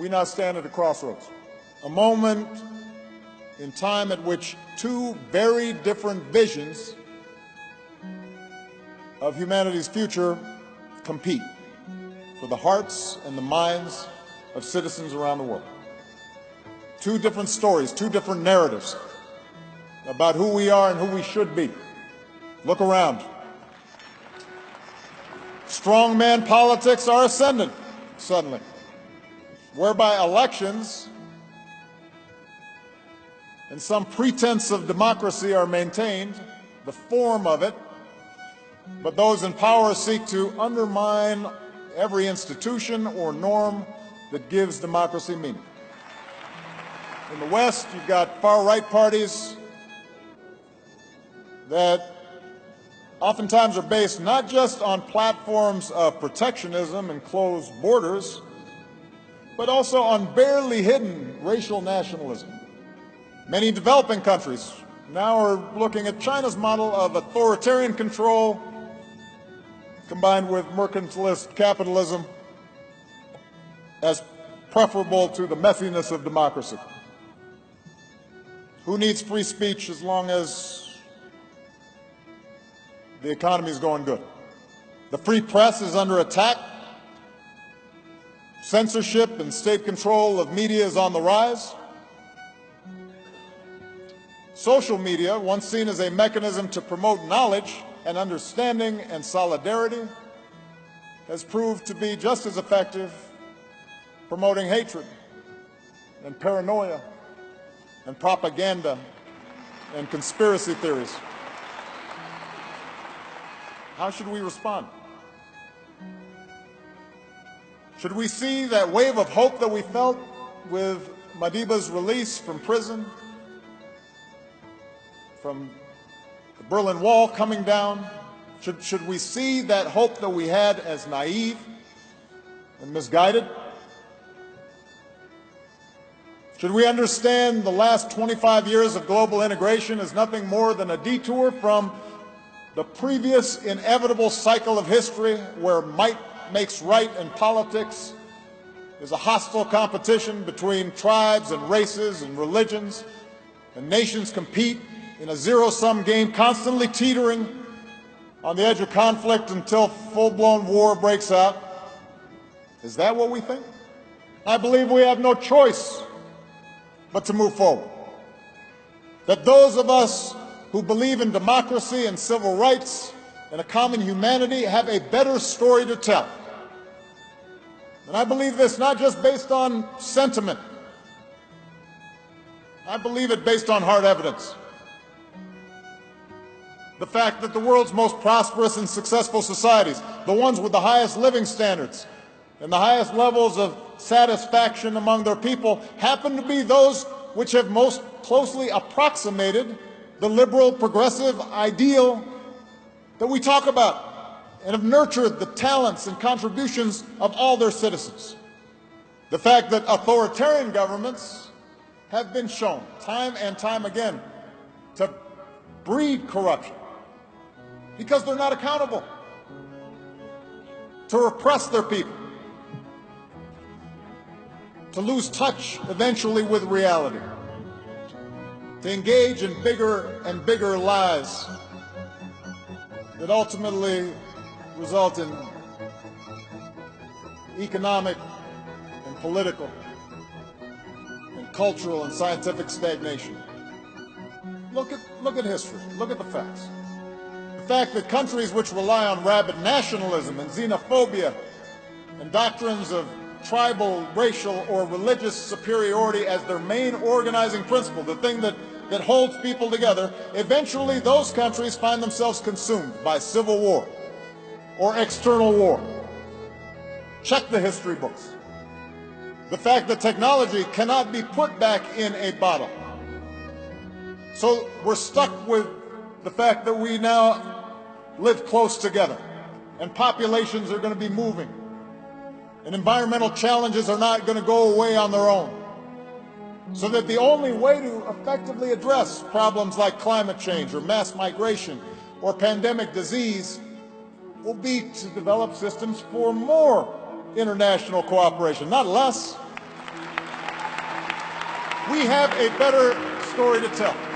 we now stand at a crossroads, a moment in time at which two very different visions of humanity's future compete for the hearts and the minds of citizens around the world. Two different stories, two different narratives about who we are and who we should be. Look around. Strongman politics are ascendant, suddenly, whereby elections and some pretense of democracy are maintained, the form of it, but those in power seek to undermine every institution or norm that gives democracy meaning. In the West, you've got far-right parties that oftentimes are based not just on platforms of protectionism and closed borders, but also on barely hidden racial nationalism. Many developing countries now are looking at China's model of authoritarian control combined with mercantilist capitalism as preferable to the messiness of democracy. Who needs free speech as long as the economy is going good? The free press is under attack. Censorship and state control of media is on the rise. Social media, once seen as a mechanism to promote knowledge and understanding and solidarity, has proved to be just as effective promoting hatred and paranoia and propaganda and conspiracy theories. How should we respond? Should we see that wave of hope that we felt with Madiba's release from prison, from the Berlin Wall coming down? Should we see that hope that we had as naive and misguided? Should we understand the last 25 years of global integration as nothing more than a detour from the previous inevitable cycle of history where might makes right in politics is a hostile competition between tribes and races and religions, and nations compete in a zero-sum game, constantly teetering on the edge of conflict until full-blown war breaks out? Is that what we think? I believe we have no choice but to move forward. That those of us who believe in democracy and civil rights and a common humanity have a better story to tell. And I believe this not just based on sentiment. I believe it based on hard evidence. The fact that the world's most prosperous and successful societies, the ones with the highest living standards and the highest levels of satisfaction among their people, happen to be those which have most closely approximated the liberal progressive ideal that we talk about and have nurtured the talents and contributions of all their citizens. The fact that authoritarian governments have been shown time and time again to breed corruption because they're not accountable, to repress their people, to lose touch eventually with reality, to engage in bigger and bigger lies that ultimately result in economic and political and cultural and scientific stagnation. Look at history. Look at the facts. The fact that countries which rely on rabid nationalism and xenophobia and doctrines of tribal, racial, or religious superiority as their main organizing principle, the thing that holds people together, eventually those countries find themselves consumed by civil war or external war. Check the history books. The fact that technology cannot be put back in a bottle. So we're stuck with the fact that we now live close together, and populations are going to be moving, and environmental challenges are not going to go away on their own. So that the only way to effectively address problems like climate change or mass migration or pandemic disease will be to develop systems for more international cooperation, not less. We have a better story to tell.